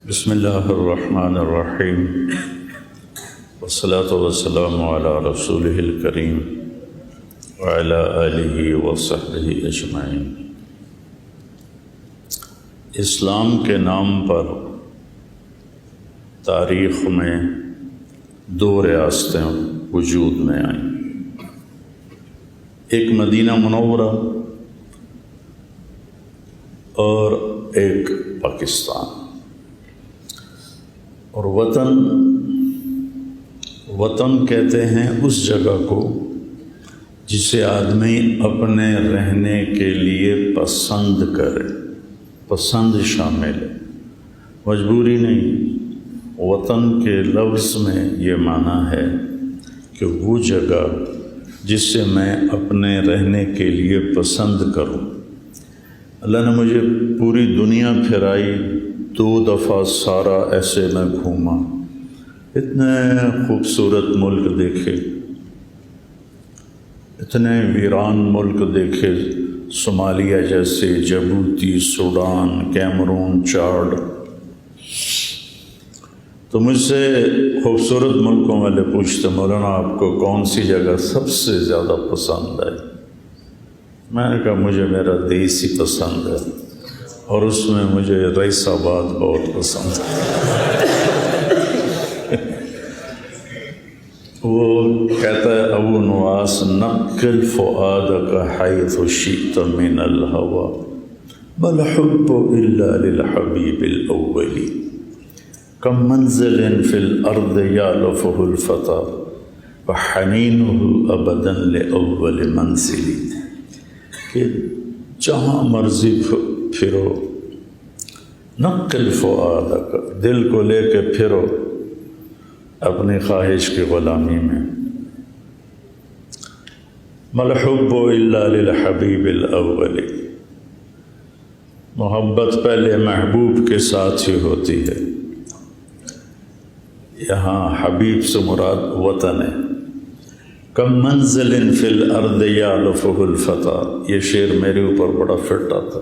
بسم اللہ الرحمن الرحیم والصلاة والسلام علی رسولہ الکریم وعلی آلہ وصحبہ اجمعین۔ اسلام کے نام پر تاریخ میں دو ریاستیں وجود میں آئیں، ایک مدینہ منورہ اور ایک پاکستان۔ اور وطن کہتے ہیں اس جگہ کو جسے آدمی اپنے رہنے کے لیے پسند کرے، پسند شامل ہے، مجبوری نہیں۔ وطن کے لفظ میں یہ معنی ہے کہ وہ جگہ جس سے میں اپنے رہنے کے لیے پسند کروں۔ اللہ نے مجھے پوری دنیا پھرائی، 2 دفعہ سارا ایسے میں گھوما، اتنے خوبصورت ملک دیکھے، اتنے ویران ملک دیکھے، صومالیہ جیسے، جبوتی، سوڈان، کیمرون، چاڈ۔ تو مجھ سے خوبصورت ملکوں والے پوچھتے مولانا آپ کو کون سی جگہ سب سے زیادہ پسند ہے؟ میں نے کہا مجھے میرا دیس ہی پسند ہے، اور اس میں مجھے رئیس آباد بہت پسند ہے۔ وہ کہتا ہے ابو نواس، نقل فؤادک حیث شئت من الہوى بل حب الا للحبیب الاول کم منزل فی الارض یالفہ الفتى وحنینہ ابدا لاول منزل، کہ جہاں مرضی پھرو، نقل فؤادک، دل کو لے کے پھرو اپنی خواہش کی غلامی میں۔ مل حب الا للحبیب الاول، محبت پہلے محبوب کے ساتھ ہی ہوتی ہے۔ یہاں حبیب سے مراد وطن ہے۔ کم منزل فی الارض یالفہ الفتى، یہ شعر میرے اوپر بڑا فٹ آتا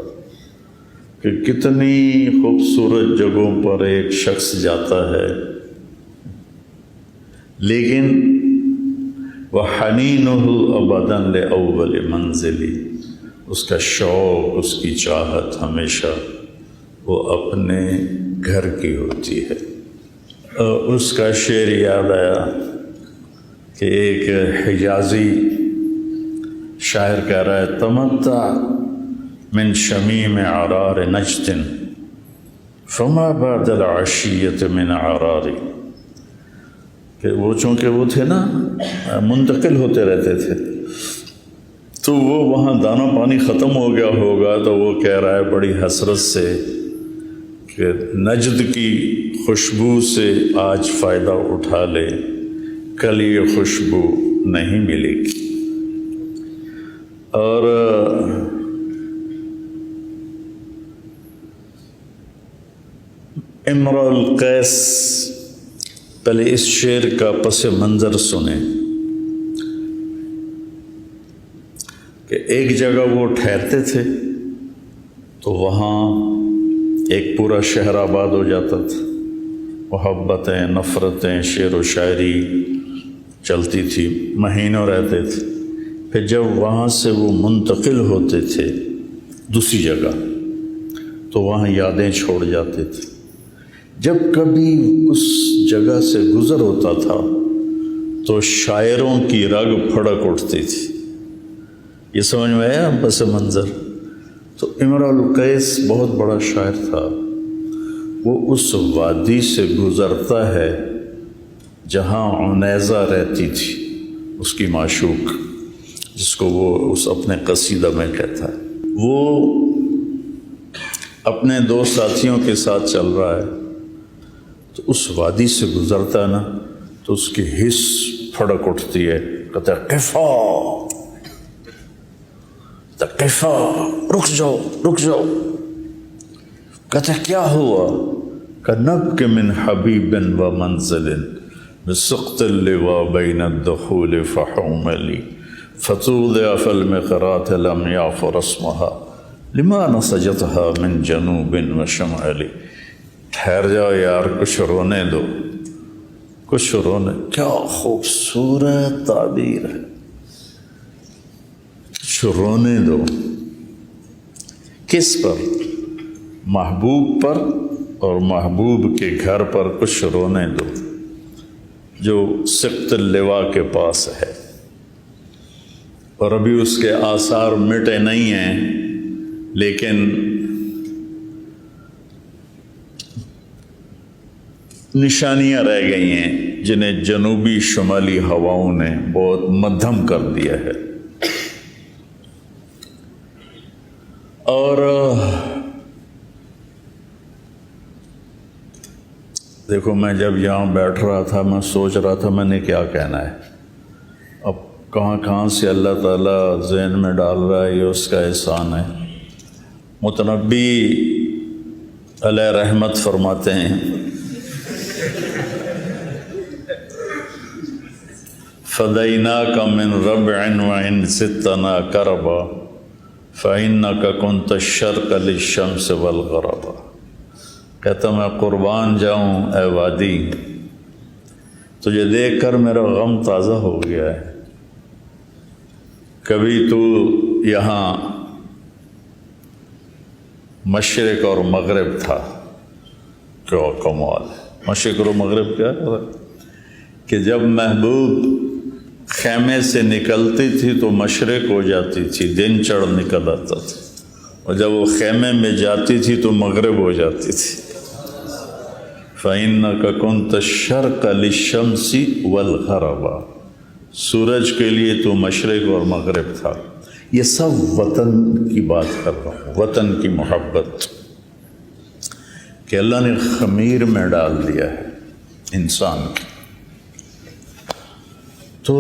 کہ کتنی خوبصورت جگہوں پر ایک شخص جاتا ہے، لیکن وَحَنِينُهُ أَبَدًا لِأَوَّلِ مَنزِلِ، اس کا شوق، اس کی چاہت ہمیشہ وہ اپنے گھر کی ہوتی ہے۔ اس کا شعر یاد آیا کہ ایک حجازی شاعر کہہ رہا ہے، تمتع من شمیم عرار نجد فما بعد العشیۃ من عراری، کہ وہ چونکہ وہ تھے نا، منتقل ہوتے رہتے تھے، تو وہ وہاں دانہ پانی ختم ہو گیا ہوگا، تو وہ کہہ رہا ہے بڑی حسرت سے کہ نجد کی خوشبو سے آج فائدہ اٹھا لے، کل یہ خوشبو نہیں ملے گی۔ اور امرؤ القیس، پہلے اس شعر کا پس منظر سنیں کہ ایک جگہ وہ ٹھہرتے تھے تو وہاں ایک پورا شہر آباد ہو جاتا تھا، محبتیں، نفرتیں، شعر و شاعری چلتی تھی، مہینوں رہتے تھے۔ پھر جب وہاں سے وہ منتقل ہوتے تھے دوسری جگہ تو وہاں یادیں چھوڑ جاتے تھے۔ جب کبھی اس جگہ سے گزر ہوتا تھا تو شاعروں کی رگ پھڑک اٹھتی تھی۔ یہ سمجھ میں آیا پس منظر؟ تو امرؤ القیس بہت بڑا شاعر تھا، وہ اس وادی سے گزرتا ہے جہاں عنیزہ رہتی تھی، اس کی معشوق، جس کو وہ اس اپنے قصیدہ میں کہتا ہے۔ وہ اپنے 2 ساتھیوں کے ساتھ چل رہا ہے تو اس وادی سے گزرتا ہے نا، تو اس کی حس پھڑک اٹھتی ہے، کہتا ہے قفا قفا، رک جاؤ رک جاؤ۔ کہتا ہے کیا ہوا؟ کہ نبک من حبیب و منزل بسقط اللواء بین الدخول فحوملی فتوضع فی المقرات لم یعفر اسمها لما نسجتها من جنوب و شمال، ٹھہر جاؤ یار، کچھ رونے دو، کچھ رونے۔ کیا خوبصورت تعبیر ہے، کچھ رونے دو۔ کس پر؟ محبوب پر، اور محبوب کے گھر پر کچھ رونے دو جو سقط اللواء کے پاس ہے، اور ابھی اس کے آثار مٹے نہیں ہیں، لیکن نشانیاں رہ گئی ہیں جنہیں جنوبی شمالی ہواؤں نے بہت مدھم کر دیا ہے۔ اور دیکھو، میں جب یہاں بیٹھ رہا تھا میں سوچ رہا تھا میں نے کیا کہنا ہے۔ اب کہاں کہاں سے اللہ تعالیٰ ذہن میں ڈال رہا ہے، یہ اس کا احسان ہے۔ متنبی علیہ رحمت فرماتے ہیں، فدیناک من ربع وان زدتنا کربا فانک کنت الشرق للشمس والغربا۔ کہتا میں قربان جاؤں اے وادی، تجھے دیکھ کر میرا غم تازہ ہو گیا ہے۔ کبھی تو یہاں مشرق اور مغرب تھا، کیا کمال ہے۔ مشرق اور مغرب کیا ہے کہ جب محبوب خیمے سے نکلتی تھی تو مشرق ہو جاتی تھی، دن چڑھ نکل آتا تھا، اور جب وہ خیمے میں جاتی تھی تو مغرب ہو جاتی تھی۔ فَإِنَّكَ كُنْتَ الشَّرْقَ لِلشَّمْسِ وَالْغَرَبَ، سورج کے لیے تو مشرق اور مغرب تھا۔ یہ سب وطن کی بات کر رہا ہوں، وطن کی محبت کہ اللہ نے خمیر میں ڈال دیا ہے انسان کی۔ تو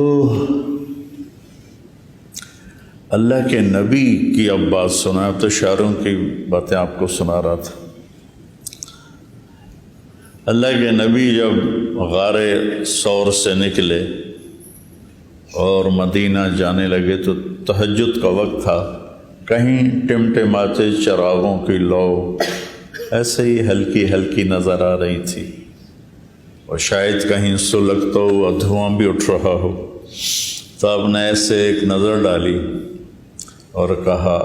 اللہ کے نبی کی اب بات سنا، تو شاعروں کی باتیں آپ کو سنا رہا تھا۔ اللہ کے نبی جب غار ثور سے نکلے اور مدینہ جانے لگے تو تہجد کا وقت تھا، کہیں ٹمٹماتے چراغوں کی لو ایسے ہی ہلکی ہلکی نظر آ رہی تھی، اور شاید کہیں سلگتا ہوا دھواں بھی اٹھ رہا ہو۔ تو آپ نے ایسے ایک نظر ڈالی اور کہا،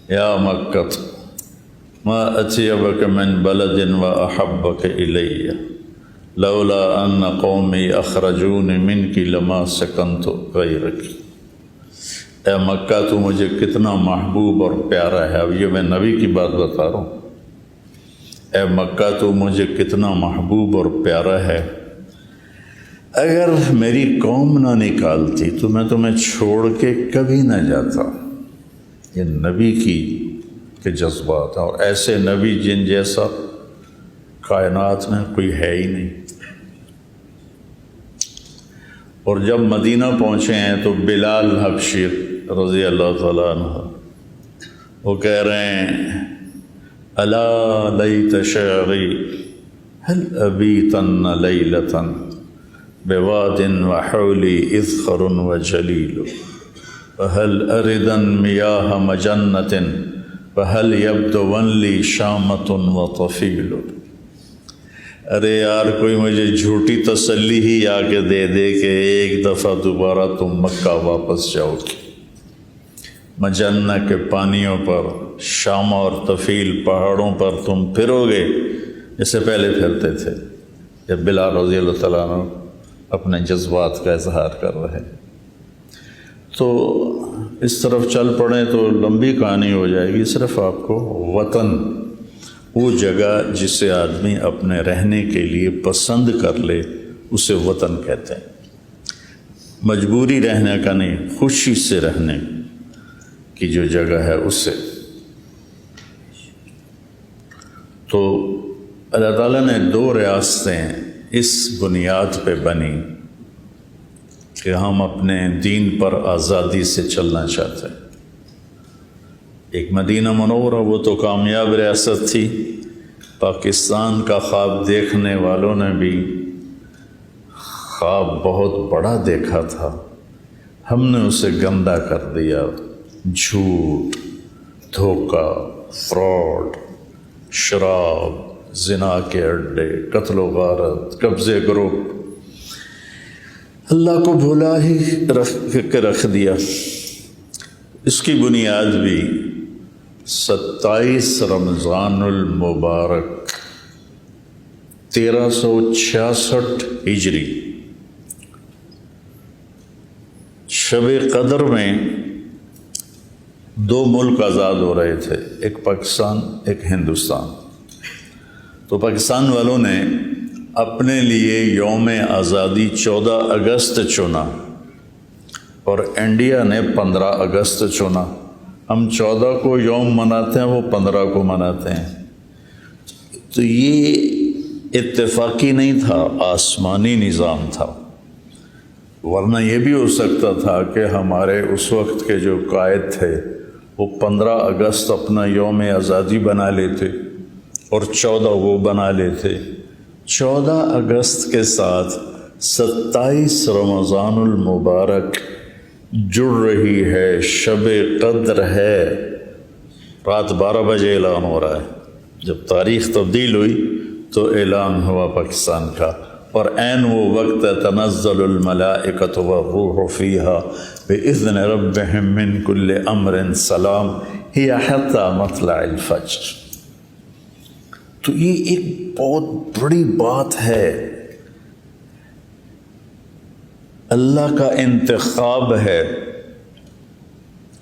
یا مکہ ما اطیبک من بلد و احبک الی لولا ان قومی اخرجون منک لما سکنت غیرک۔ اے مکہ، تو مجھے کتنا محبوب اور پیارا ہے۔ اب یہ میں نبی کی بات بتا رہا ہوں۔ اے مکہ، تو مجھے کتنا محبوب اور پیارا ہے، اگر میری قوم نہ نکالتی تو میں تمہیں چھوڑ کے کبھی نہ جاتا۔ یہ نبی کے جذبات ہیں، اور ایسے نبی جن جیسا کائنات میں کوئی ہے ہی نہیں۔ اور جب مدینہ پہنچے ہیں تو بلال حبشی رضی اللہ تعالیٰ عنہ وہ کہہ رہے ہیں، الا لیت شعری هل ابیتن لیلتا بواد وحولی اذخر وجلیل وهل اردن میاہ مجنت وهل یبدون لی شامت وطفیل۔ ارے یار، کوئی مجھے جھوٹی تسلی ہی آ کے دے دے کہ ایک دفعہ دوبارہ تم مکہ واپس جاؤ گی۔ مجنہ کے پانیوں پر، شام اور طفیل پہاڑوں پر تم پھرو گے جیسے پہلے پھرتے تھے۔ جب بلال رضی اللہ تعالیٰ عنہ اپنے جذبات کا اظہار کر رہے، تو اس طرف چل پڑیں تو لمبی کہانی ہو جائے گی۔ صرف آپ کو وطن، وہ جگہ جسے آدمی اپنے رہنے کے لیے پسند کر لے، اسے وطن کہتے ہیں۔ مجبوری رہنے کا نہیں، خوشی سے رہنے کی جو جگہ ہے اسے۔ تو اللہ تعالیٰ نے دو ریاستیں اس بنیاد پہ بنی کہ ہم اپنے دین پر آزادی سے چلنا چاہتے ہیں۔ ایک مدینہ منورہ، وہ تو کامیاب ریاست تھی، پاکستان کا خواب دیکھنے والوں نے بھی خواب بہت بڑا دیکھا تھا، ہم نے اسے گندا کر دیا۔ جھوٹ، دھوکہ، فراڈ، شراب، زنا کے اڈے، قتل و غارت، قبضے گروپ، اللہ کو بھلا ہی رکھ دیا۔ اس کی بنیاد بھی 27 رمضان المبارک 1366 ہجری شب قدر میں 2 ملک آزاد ہو رہے تھے، ایک پاکستان، ایک ہندوستان۔ تو پاکستان والوں نے اپنے لیے یوم آزادی 14 اگست چنا اور انڈیا نے 15 اگست چنا۔ ہم 14 کو یوم مناتے ہیں، وہ 15 کو مناتے ہیں۔ تو یہ اتفاقی نہیں تھا، آسمانی نظام تھا، ورنہ یہ بھی ہو سکتا تھا کہ ہمارے اس وقت کے جو قائد تھے وہ 15 اگست اپنا یوم آزادی بنا لیتے اور 14 وہ بنا لیتے۔ 14 اگست کے ساتھ 27 رمضان المبارک جڑ رہی ہے، شب قدر ہے، رات 12 بجے اعلان ہو رہا ہے۔ جب تاریخ تبدیل ہوئی تو اعلان ہوا پاکستان کا، اور عین وہ وقت تنزل الملائکۃ والروح فیہا بإذن ربہم من کل امر سلام ہی حتی مطلع الفجر۔ تو یہ ایک بہت بڑی بات ہے، اللہ کا انتخاب ہے۔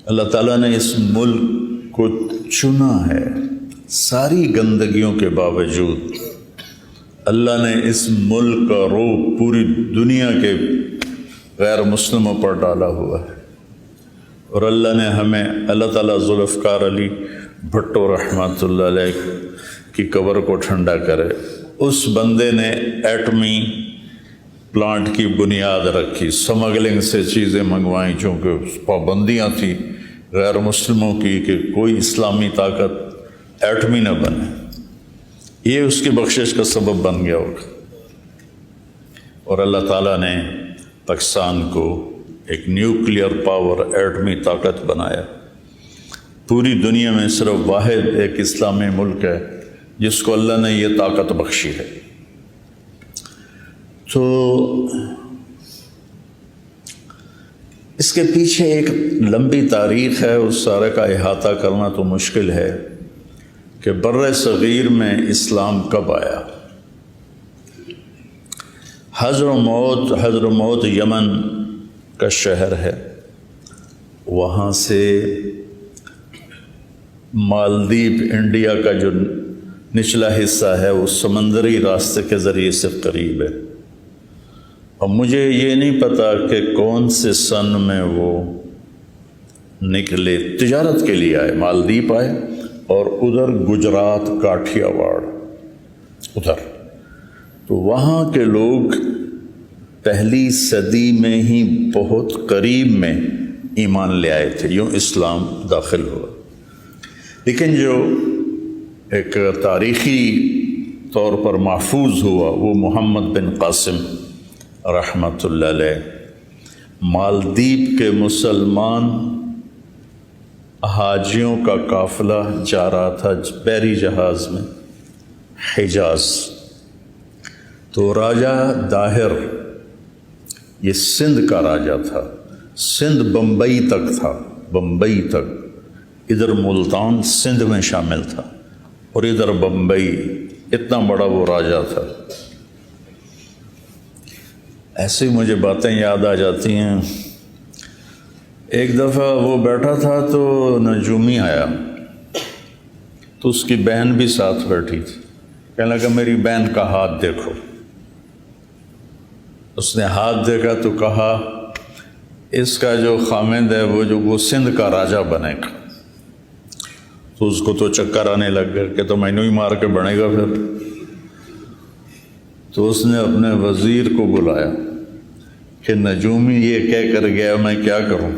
اللہ تعالیٰ نے اس ملک کو چنا ہے، ساری گندگیوں کے باوجود اللہ نے اس ملک کا روح پوری دنیا کے غیر مسلموں پر ڈالا ہوا ہے، اور اللہ نے ہمیں، اللہ تعالیٰ ذوالفقار علی بھٹو رحمۃ اللہ علیہ کی قبر کو ٹھنڈا کرے، اس بندے نے ایٹمی پلانٹ کی بنیاد رکھی، سمگلنگ سے چیزیں منگوائیں، چونکہ پابندیاں تھیں غیر مسلموں کی کہ کوئی اسلامی طاقت ایٹمی نہ بنے۔ یہ اس کی بخشش کا سبب بن گیا ہوگا، اور اللہ تعالیٰ نے پاکستان کو ایک نیوکلیئر پاور، ایٹمی طاقت بنایا۔ پوری دنیا میں صرف واحد ایک اسلامی ملک ہے جس کو اللہ نے یہ طاقت بخشی ہے۔ تو اس کے پیچھے ایک لمبی تاریخ ہے، اس سارے کا احاطہ کرنا تو مشکل ہے کہ بر صغیر میں اسلام کب آیا۔ حضرموت یمن کا شہر ہے، وہاں سے مالدیپ انڈیا کا جو نچلا حصہ ہے وہ سمندری راستے کے ذریعے سے قریب ہے۔ اور مجھے یہ نہیں پتا کہ کون سے سن میں وہ نکلے، تجارت کے لیے آئے، مالدیپ آئے، اور ادھر گجرات، کاٹھیا واڑ ادھر۔ تو وہاں کے لوگ پہلی صدی میں ہی بہت قریب میں ایمان لے آئے تھے، یوں اسلام داخل ہوا۔ لیکن جو ایک تاریخی طور پر محفوظ ہوا وہ محمد بن قاسم رحمۃ اللہ علیہ، مالدیپ کے مسلمان حاجیوں کا قافلہ جا رہا تھا بحری جہاز میں حجاز۔ تو راجہ داہر، یہ سندھ کا راجہ تھا، سندھ بمبئی تک تھا، بمبئی تک، ادھر ملتان سندھ میں شامل تھا اور ادھر بمبئی، اتنا بڑا وہ راجہ تھا۔ ایسے مجھے باتیں یاد آ جاتی ہیں۔ ایک دفعہ وہ بیٹھا تھا تو نجومی آیا، تو اس کی بہن بھی ساتھ بیٹھی تھی، کہنے لگا میری بہن کا ہاتھ دیکھو۔ اس نے ہاتھ دیکھا تو کہا اس کا جو خامند ہے وہ سندھ کا راجہ بنے گا۔ تو اس کو تو چکر آنے لگ گیا کہ تو مینوں ہی مار کے بنے گا پھر۔ تو اس نے اپنے وزیر کو بلایا کہ نجومی یہ کہہ کر گیا، میں کیا کروں؟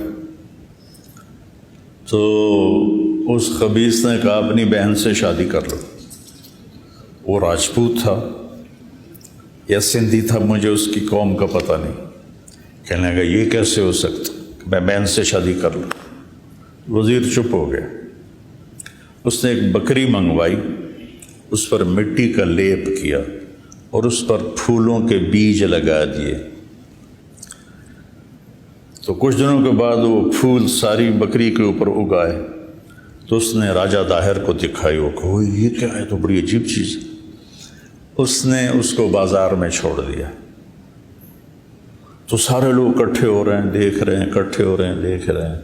تو اس خبیث نے کہا اپنی بہن سے شادی کر لو۔ وہ راجپوت تھا یا سندھی تھا، مجھے اس کی قوم کا پتہ نہیں۔ کہنے لگا یہ کیسے ہو سکتا کہ میں بہن سے شادی کر لوں؟ وزیر چپ ہو گیا۔ اس نے ایک بکری منگوائی اس پر مٹی کا لیپ کیا اور اس پر پھولوں کے بیج لگا دیے۔ تو کچھ دنوں کے بعد وہ پھول ساری بکری کے اوپر اگائے، تو اس نے راجہ داہر کو دکھائی، وہ کہا یہ کیا ہے، تو بڑی عجیب چیز ہے۔ اس نے اس کو بازار میں چھوڑ دیا، تو سارے لوگ اکٹھے ہو رہے ہیں، دیکھ رہے ہیں، اکٹھے ہو رہے ہیں، دیکھ رہے ہیں۔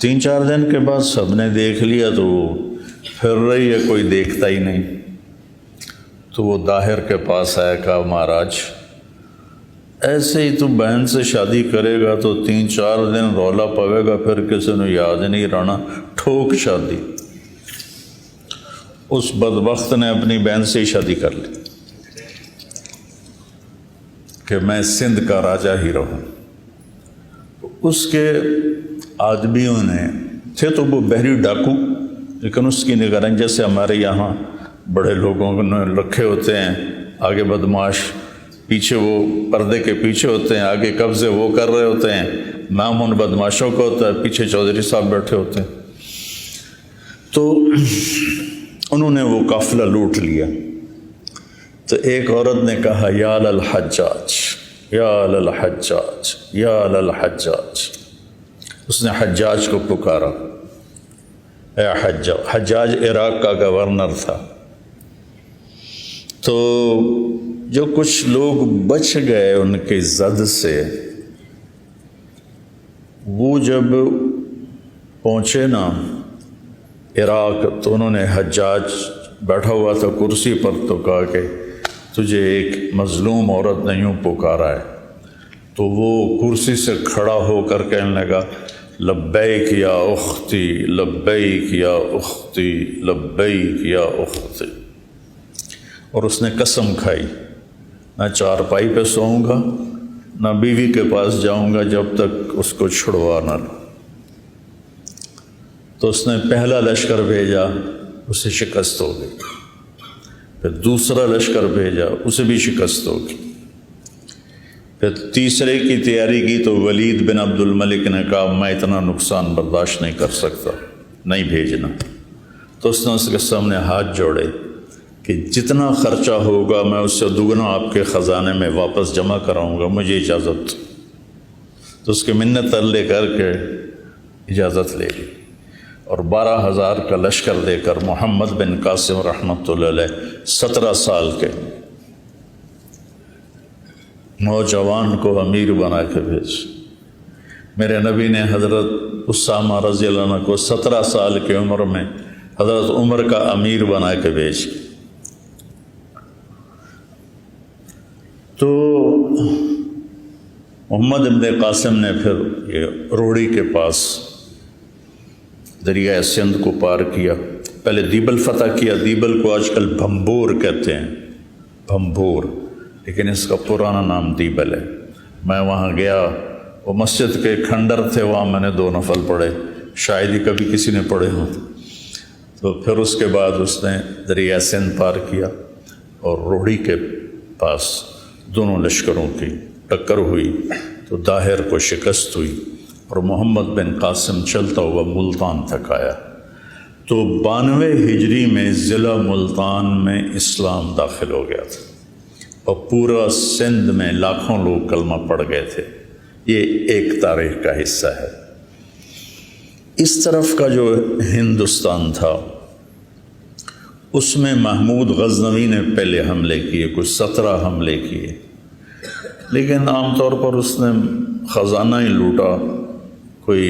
3-4 دن کے بعد سب نے دیکھ لیا تو وہ پھر رہی ہے، کوئی دیکھتا ہی نہیں۔ تو وہ داہر کے پاس آیا، کہا مہاراج ایسے ہی تو بہن سے شادی کرے گا تو 3-4 دن رولا پوے گا، پھر کسی نے یاد نہیں رہنا، ٹھوک شادی۔ اس بدبخت نے اپنی بہن سے ہی شادی کر لی کہ میں سندھ کا راجہ ہی رہوں۔ اس کے آدمیوں نے تھے تو وہ بحری ڈاکو، لیکن اس کی نگرانی جیسے ہمارے یہاں بڑے لوگوں نے رکھے ہوتے ہیں، آگے بدماش، پیچھے وہ پردے کے پیچھے ہوتے ہیں، آگے قبضے وہ کر رہے ہوتے ہیں، نام ان بدماشوں کا ہوتا ہے، پیچھے چودھری صاحب بیٹھے ہوتے ہیں۔ تو انہوں نے وہ قافلہ لوٹ لیا۔ تو ایک عورت نے کہا یا للحجاج یا للحجاج یا للحجاج۔ اس نے حجاج کو پکارا، اے حجاج۔ حجاج عراق کا گورنر تھا۔ تو جو کچھ لوگ بچ گئے ان کے زد سے، وہ جب پہنچے نا عراق تو انہوں نے، حجاج بیٹھا ہوا تھا کرسی پر، تو کہا کہ تجھے ایک مظلوم عورت نے یوں پکارا ہے۔ تو وہ کرسی سے کھڑا ہو کر کہنے لگا لبیک یا اختی لبیک یا اختی لبیک یا اختی۔ اور اس نے قسم کھائی، نہ چارپائی پہ سوؤں گا، نہ بیوی کے پاس جاؤں گا جب تک اس کو چھڑوا نہ لوں۔ تو اس نے پہلا لشکر بھیجا، اسے شکست ہو گئی۔ پھر دوسرا لشکر بھیجا، اسے بھی شکست ہو گئی۔ پھر تیسرے کی تیاری کی تو ولید بن عبد الملک نے کہا میں اتنا نقصان برداشت نہیں کر سکتا، نہیں بھیجنا۔ تو اس نے اس کے سامنے ہاتھ جوڑے کہ جتنا خرچہ ہوگا میں اس سے دگنا آپ کے خزانے میں واپس جمع کراؤں گا، مجھے اجازت۔ تو اس کے منت لے کر کے اجازت لے لی، اور 12,000 کا لشکر دے کر محمد بن قاسم رحمۃ اللہ علیہ 17 سال کے نوجوان کو امیر بنا کے بھیج۔ میرے نبی نے حضرت اسامہ رضی اللہ عنہ کو 17 سال کی عمر میں حضرت عمر کا امیر بنا کے بھیج۔ تو محمد بن قاسم نے پھر یہ روڑی کے پاس دریائے سندھ کو پار کیا، پہلے دیبل فتح کیا۔ دیبل کو آج کل بھمبور کہتے ہیں، بھمبور، لیکن اس کا پرانا نام دیبل ہے۔ میں وہاں گیا، وہ مسجد کے کھنڈر تھے، وہاں میں نے 2 نفل پڑھے، شاید ہی کبھی کسی نے پڑھے ہوں۔ تو پھر اس کے بعد اس نے دریائے سندھ پار کیا، اور روڑی کے پاس دونوں لشکروں کی ٹکر ہوئی تو داہر کو شکست ہوئی، اور محمد بن قاسم چلتا ہوا ملتان تک آیا۔ تو 92 ہجری میں ضلع ملتان میں اسلام داخل ہو گیا تھا، اور پورا سندھ میں لاکھوں لوگ کلمہ پڑھ گئے تھے۔ یہ ایک تاریخ کا حصہ ہے۔ اس طرف کا جو ہندوستان تھا اس میں محمود غزنوی نے پہلے حملے کیے، کچھ 17 حملے کیے، لیکن عام طور پر اس نے خزانہ ہی لوٹا، کوئی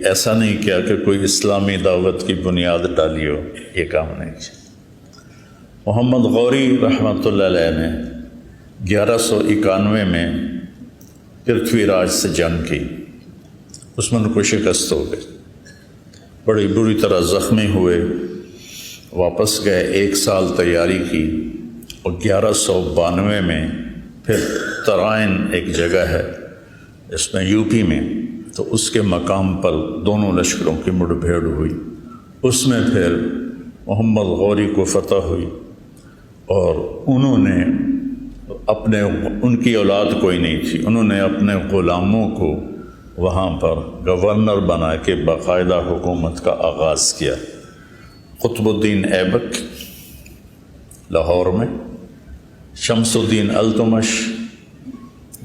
ایسا نہیں کیا کہ کوئی اسلامی دعوت کی بنیاد ڈالی ہو، یہ کام نہیں کیا۔ محمد غوری رحمۃ اللہ علیہ نے 1191 میں پرتھوی راج سے جنگ کی، اس میں ان کو شکست ہو گئی، بڑی بری طرح زخمی ہوئے، واپس گئے، 1 سال تیاری کی، اور 1192 میں پھر ترائن ایک جگہ ہے اس میں یو پی میں، تو اس کے مقام پر دونوں لشکروں کی مڑ بھیڑ ہوئی۔ اس میں پھر محمد غوری کو فتح ہوئی، اور انہوں نے ان کی اولاد کوئی نہیں تھی، انہوں نے اپنے غلاموں کو وہاں پر گورنر بنا کے باقاعدہ حکومت کا آغاز کیا۔ قطب الدین ایبک لاہور میں، شمس الدین التمش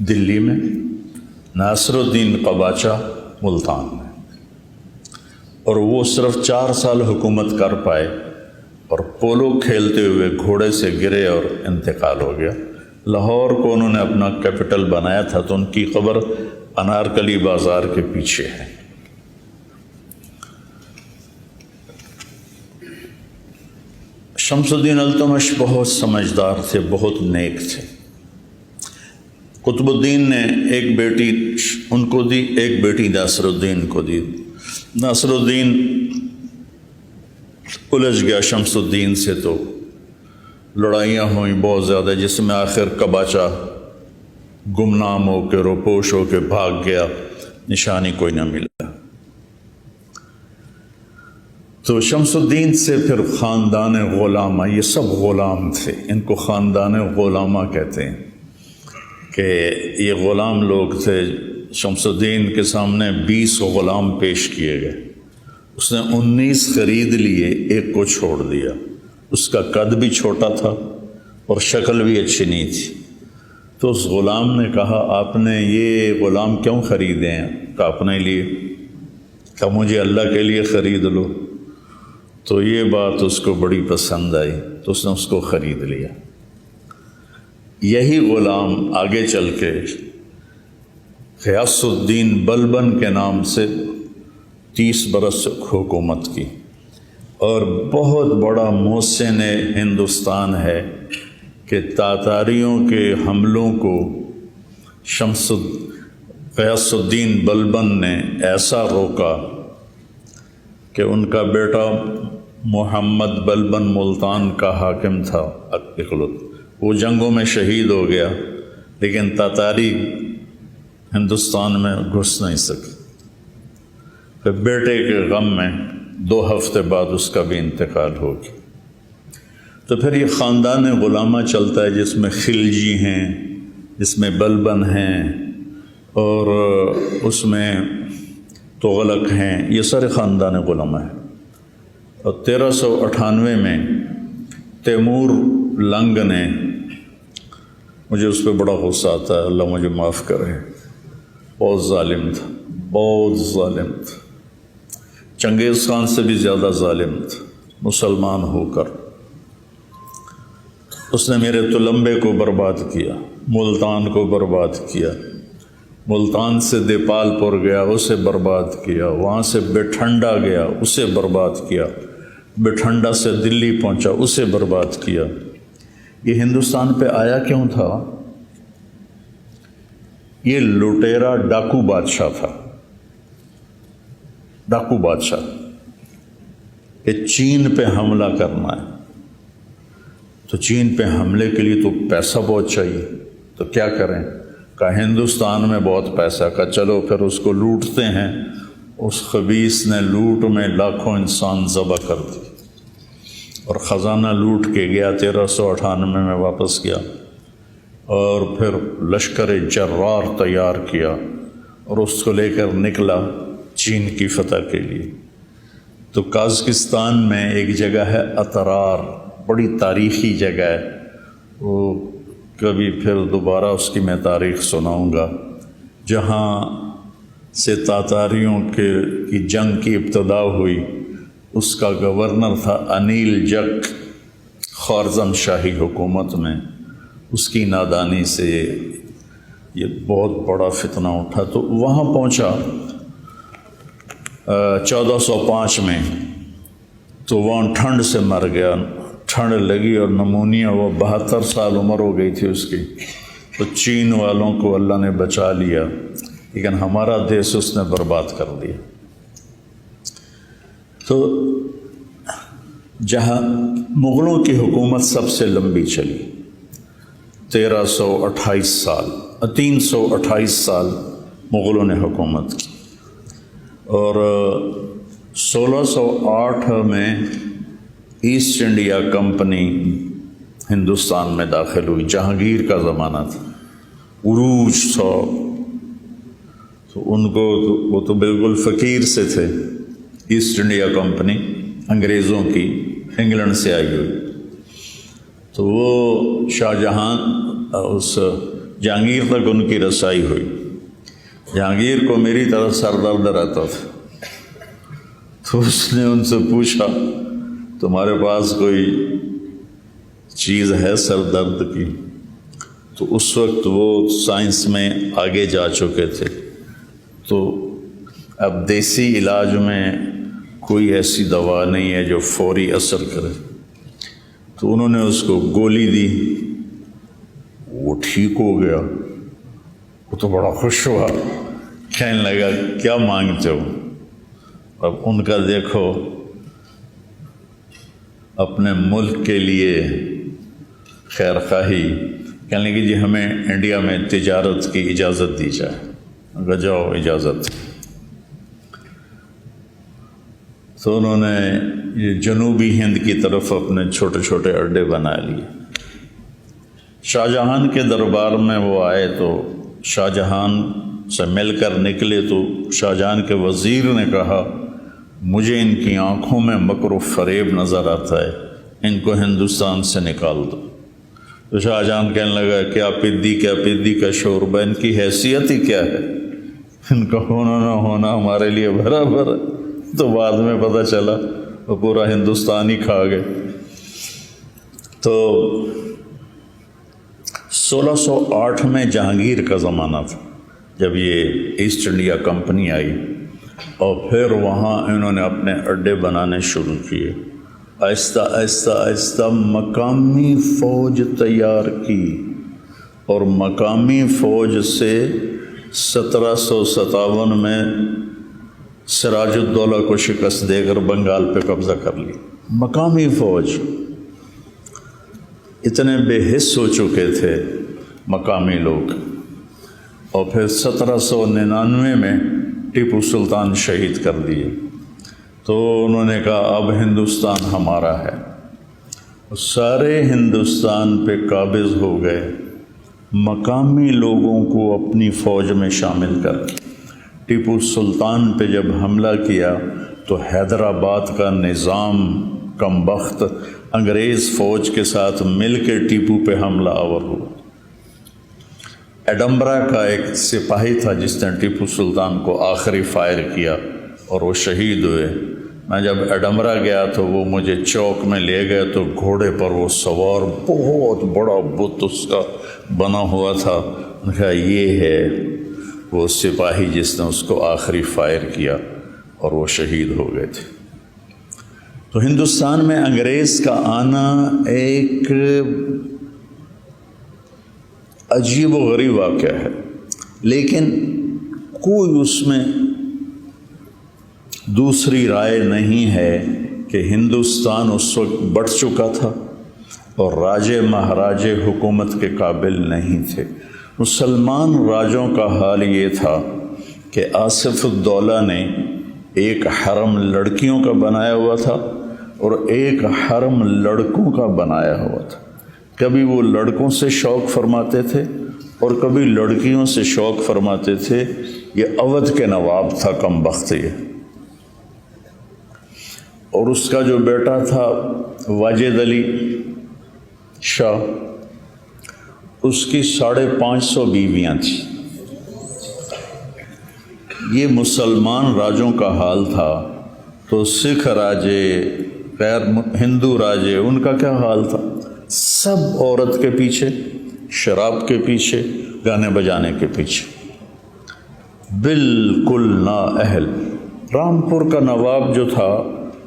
دلی میں، ناصر الدین قباچہ ملتان میں، اور وہ صرف 4 سال حکومت کر پائے اور پولو کھیلتے ہوئے گھوڑے سے گرے اور انتقال ہو گیا۔ لاہور کو انہوں نے اپنا کیپٹل بنایا تھا تو ان کی قبر انارکلی بازار کے پیچھے ہے۔ شمس الدین التمش بہت سمجھدار تھے، بہت نیک تھے۔ قطب الدین نے ایک بیٹی ان کو دی، ایک بیٹی ناصر الدین کو دی۔ ناصر الدین الجھ گیا شمس الدین سے تو لڑائیاں ہوئیں بہت زیادہ، جس میں آخر قباچہ گمنام ہو کے روپوش ہو کے بھاگ گیا، نشانی کوئی نہ ملا۔ تو شمس الدین سے پھر خاندان غلامہ، یہ سب غلام تھے، ان کو خاندان غلامہ کہتے ہیں کہ یہ غلام لوگ تھے۔ شمس الدین کے سامنے 20 غلام پیش کیے گئے، اس نے 19 خرید لیے، ایک کو چھوڑ دیا۔ اس کا قد بھی چھوٹا تھا اور شکل بھی اچھی نہیں تھی۔ تو اس غلام نے کہا آپ نے یہ غلام کیوں خریدے ہیں؟ کہا اپنے لیے۔ کہا مجھے اللہ کے لیے خرید لو۔ تو یہ بات اس کو بڑی پسند آئی تو اس نے اس کو خرید لیا۔ یہی غلام آگے چل کے غیاث الدین بلبن کے نام سے 30 برس حکومت کی، اور بہت بڑا محسن ہندوستان ہے کہ تاتاریوں کے حملوں کو غیاث الدین بلبن نے ایسا روکا کہ ان کا بیٹا محمد بلبن ملتان کا حاکم تھا اکلت، وہ جنگوں میں شہید ہو گیا، لیکن تاتاری ہندوستان میں گھس نہیں سکے۔ پھر بیٹے کے غم میں 2 ہفتے بعد اس کا بھی انتقال ہو گیا۔ تو پھر یہ خاندان غلامہ چلتا ہے جس میں خلجی ہیں، جس میں بلبن ہیں، اور اس میں تغلق ہیں، یہ سارے خاندان غلامہ ہیں۔ اور 1398 میں تیمور لنگ نے، مجھے اس پہ بڑا غصہ آتا ہے، اللہ مجھے معاف کرے، بہت ظالم تھا، بہت ظالم تھا، چنگیز خان سے بھی زیادہ ظالم تھا۔ مسلمان ہو کر اس نے میرے تلمبے کو برباد کیا، ملتان کو برباد کیا، ملتان سے دیپال پور گیا اسے برباد کیا، وہاں سے بٹھنڈا گیا اسے برباد کیا، بٹھنڈا سے دلی پہنچا اسے برباد کیا۔ یہ ہندوستان پہ آیا کیوں تھا؟ یہ لٹیرا ڈاکو بادشاہ تھا، ڈاکو بادشاہ، کہ چین پہ حملہ کرنا ہے، تو چین پہ حملے کے لیے تو پیسہ بہت چاہیے، تو کیا کریں؟ کہا ہندوستان میں بہت پیسہ، کا چلو پھر اس کو لوٹتے ہیں۔ اس خبیث نے لوٹ میں لاکھوں انسان ذبح کر دی اور خزانہ لوٹ کے گیا، 1398 میں واپس گیا، اور پھر لشکر جرار تیار کیا اور اس کو لے کر نکلا چین کی فتح کے لیے۔ تو قازقستان میں ایک جگہ ہے اترار، بڑی تاریخی جگہ ہے، وہ کبھی پھر دوبارہ اس کی میں تاریخ سناؤں گا، جہاں سے تاتاریوں کی جنگ کی ابتدا ہوئی۔ اس کا گورنر تھا انیل جک، خوارزم شاہی حکومت میں، اس کی نادانی سے یہ بہت بڑا فتنہ اٹھا۔ تو وہاں پہنچا 1405 میں، تو وہاں ٹھنڈ سے مر گیا، ٹھنڈ لگی اور نمونیا، وہ 72 سال عمر ہو گئی تھی اس کی۔ تو چین والوں کو اللہ نے بچا لیا، لیکن ہمارا دیش اس نے برباد کر دیا۔ تو جہاں مغلوں کی حکومت سب سے لمبی چلی، 328 سال مغلوں نے حکومت کی، اور 1608 میں ایسٹ انڈیا کمپنی ہندوستان میں داخل ہوئی، جہانگیر کا زمانہ تھا، عروج تھا، تو ان کو وہ تو بالکل فقیر سے تھے۔ ایسٹ انڈیا کمپنی انگریزوں کی، انگلینڈ سے آئی ہوئی، تو وہ شاہ جہاں اس جہانگیر تک ان کی رسائی ہوئی. جہانگیر کو میری طرح سر درد رہتا تھا، تو اس نے ان سے پوچھا تمہارے پاس کوئی چیز ہے سر درد کی؟ تو اس وقت وہ سائنس میں آگے جا چکے تھے، تو اب دیسی علاج میں کوئی ایسی دوا نہیں ہے جو فوری اثر کرے. تو انہوں نے اس کو گولی دی، وہ ٹھیک ہو گیا. وہ تو بڑا خوش ہوا، کہنے لگا کیا مانگتے ہو؟ اب ان کا دیکھو اپنے ملک کے لیے خیر خواہی، کہنے لگے جی ہمیں انڈیا میں تجارت کی اجازت دی جائے. جاؤ اجازت. تو انہوں نے یہ جنوبی ہند کی طرف اپنے چھوٹے چھوٹے اڈے بنا لیے. شاہ جہان کے دربار میں وہ آئے تو شاہ جہان سے مل کر نکلے تو شاہ جہان کے وزیر نے کہا مجھے ان کی آنکھوں میں مکر و فریب نظر آتا ہے، ان کو ہندوستان سے نکال دو. تو شاہ جہان کہنے لگا کیا پدی کا شوربہ، ان کی حیثیت ہی کیا ہے، ان کا ہونا نہ ہونا ہمارے لیے برابر ہے. تو بعد میں پتہ چلا وہ پورا ہندوستان ہی کھا گئے. تو 1608 میں جہانگیر کا زمانہ تھا جب یہ ایسٹ انڈیا کمپنی آئی، اور پھر وہاں انہوں نے اپنے اڈے بنانے شروع کیے. آہستہ آہستہ آہستہ مقامی فوج تیار کی، اور مقامی فوج سے 1757 میں سراج الدولہ کو شکست دے کر بنگال پہ قبضہ کر لی. مقامی فوج اتنے بے حس ہو چکے تھے مقامی لوگ. اور پھر 1799 میں ٹیپو سلطان شہید کر دیے. تو انہوں نے کہا اب ہندوستان ہمارا ہے. سارے ہندوستان پہ قابض ہو گئے، مقامی لوگوں کو اپنی فوج میں شامل کر. ٹیپو سلطان پہ جب حملہ کیا تو حیدرآباد کا نظام کم بخت انگریز فوج کے ساتھ مل کے ٹیپو پہ حملہ آور ہوا. ایڈمبرا کا ایک سپاہی تھا جس نے ٹیپو سلطان کو آخری فائر کیا اور وہ شہید ہوئے. میں جب ایڈمبرا گیا تو وہ مجھے چوک میں لے گئے تو گھوڑے پر وہ سوار بہت بڑا بت اس کا بنا ہوا تھا. میں نے کہا یہ ہے وہ سپاہی جس نے اس کو آخری فائر کیا اور وہ شہید ہو گئے تھے. تو ہندوستان میں انگریز کا آنا ایک عجیب و غریب واقعہ ہے، لیکن کوئی اس میں دوسری رائے نہیں ہے کہ ہندوستان اس وقت بڑھ چکا تھا اور راجے مہاراجے حکومت کے قابل نہیں تھے. مسلمان راجوں کا حال یہ تھا کہ آصف الدولہ نے ایک حرم لڑکیوں کا بنایا ہوا تھا اور ایک حرم لڑکوں کا بنایا ہوا تھا. کبھی وہ لڑکوں سے شوق فرماتے تھے اور کبھی لڑکیوں سے شوق فرماتے تھے. یہ اودھ کے نواب تھا کم بخت یہ، اور اس کا جو بیٹا تھا واجد علی شاہ، اس کی 550 بیویاں تھیں. یہ مسلمان راجوں کا حال تھا. تو سکھ راجے، غیر ہندو راجے، ان کا کیا حال تھا؟ سب عورت کے پیچھے، شراب کے پیچھے، گانے بجانے کے پیچھے، بالکل نااہل. رامپور کا نواب جو تھا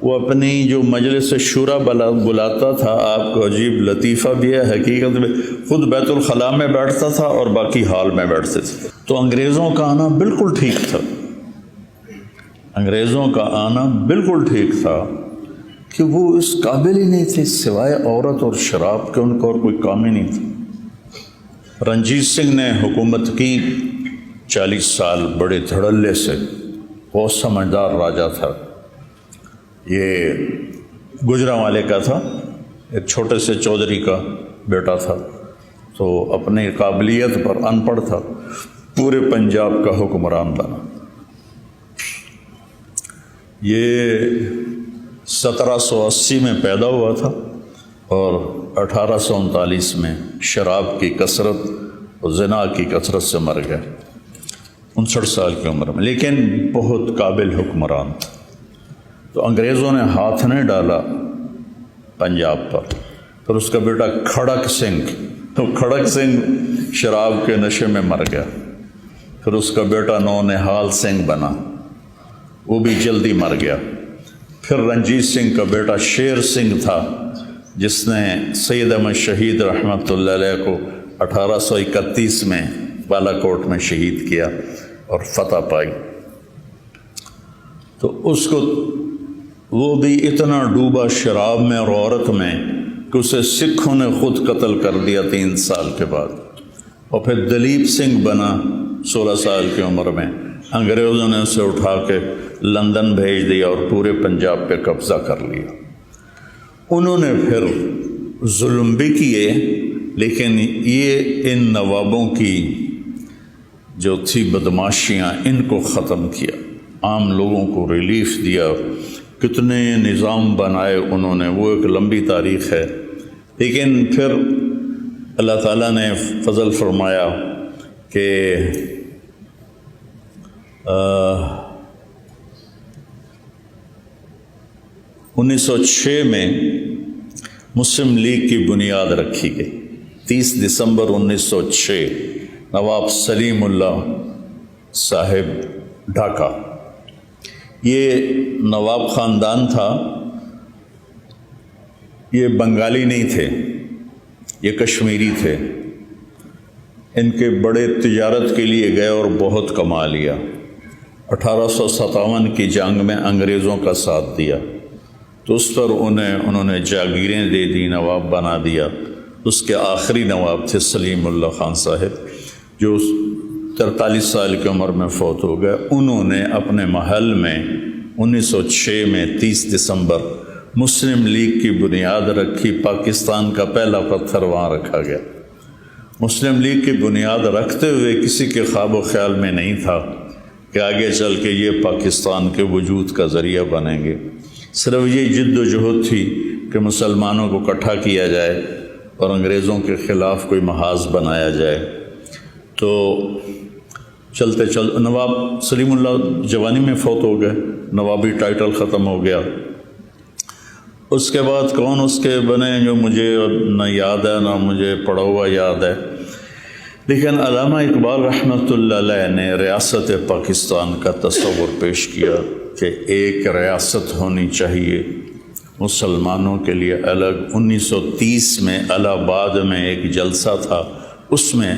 وہ اپنی جو مجلس شورا بلاتا تھا، آپ کو عجیب لطیفہ بھی ہے، حقیقت میں خود بیت الخلاء میں بیٹھتا تھا اور باقی ہال میں بیٹھتے تھے. تو انگریزوں کا آنا بالکل ٹھیک تھا، انگریزوں کا آنا بالکل ٹھیک تھا کہ وہ اس قابل ہی نہیں تھے، سوائے عورت اور شراب کے ان کو اور کوئی کام ہی نہیں تھا. رنجیت سنگھ نے حکومت کی 40 سال بڑے دھڑلے سے، بہت سمجھدار راجا تھا. یہ گجرانوالے کا تھا، ایک چھوٹے سے چودھری کا بیٹا تھا، تو اپنی قابلیت پر ان پڑھ تھا، پورے پنجاب کا حکمران بنا. یہ 1780 میں پیدا ہوا تھا اور 1839 میں شراب کی کثرت اور زنا کی کثرت سے مر گیا 59 سال کی عمر میں، لیکن بہت قابل حکمران تھا۔ تو انگریزوں نے ہاتھ نہیں ڈالا پنجاب پر۔ پھر اس کا بیٹا کھڑک سنگھ، تو کھڑک سنگھ شراب کے نشے میں مر گیا۔ پھر اس کا بیٹا نونہال سنگھ بنا، وہ بھی جلدی مر گیا۔ پھر رنجیت سنگھ کا بیٹا شیر سنگھ تھا، جس نے سید احمد شہید رحمۃ اللہ علیہ کو 1831 میں بالا کوٹ میں شہید کیا اور فتح پائی۔ تو اس کو وہ بھی اتنا ڈوبا شراب میں اور عورت میں کہ اسے سکھوں نے خود قتل کر دیا 3 سال کے بعد۔ اور پھر دلیپ سنگھ بنا 16 سال کی عمر میں، انگریزوں نے اسے اٹھا کے لندن بھیج دیا اور پورے پنجاب پہ قبضہ کر لیا۔ انہوں نے پھر ظلم بھی کیے، لیکن یہ ان نوابوں کی جو تھی بدماشیاں، ان کو ختم کیا، عام لوگوں کو ریلیف دیا، کتنے نظام بنائے انہوں نے، وہ ایک لمبی تاریخ ہے۔ لیکن پھر اللہ تعالیٰ نے فضل فرمایا کہ 1906 میں مسلم لیگ کی بنیاد رکھی گئی۔ 30 دسمبر 1906 نواب سلیم اللہ صاحب ڈھاکہ، یہ نواب خاندان تھا، یہ بنگالی نہیں تھے، یہ کشمیری تھے۔ ان کے بڑے تجارت کے لیے گئے اور بہت کما لیا۔ 1857 کی جنگ میں انگریزوں کا ساتھ دیا، تو اس پر انہوں نے جاگیریں دے دی، نواب بنا دیا۔ اس کے آخری نواب تھے سلیم اللہ خان صاحب، جو 43 سال کی عمر میں فوت ہو گئے۔ انہوں نے اپنے محل میں 1906 میں 30 دسمبر مسلم لیگ کی بنیاد رکھی۔ پاکستان کا پہلا پتھر وہاں رکھا گیا۔ مسلم لیگ کی بنیاد رکھتے ہوئے کسی کے خواب و خیال میں نہیں تھا کہ آگے چل کے یہ پاکستان کے وجود کا ذریعہ بنیں گے۔ صرف یہ جد و جہد تھی کہ مسلمانوں کو اکٹھا کیا جائے اور انگریزوں کے خلاف کوئی محاذ بنایا جائے۔ تو چلتے نواب سلیم اللہ جوانی میں فوت ہو گئے، نوابی ٹائٹل ختم ہو گیا۔ اس کے بعد کون اس کے بنے جو مجھے نہ یاد ہے، نہ مجھے پڑھا ہوا یاد ہے، لیکن علامہ اقبال رحمۃ اللہ علیہ نے ریاست پاکستان کا تصور پیش کیا کہ ایک ریاست ہونی چاہیے مسلمانوں کے لیے الگ۔ 1930 میں الہ آباد میں ایک جلسہ تھا، اس میں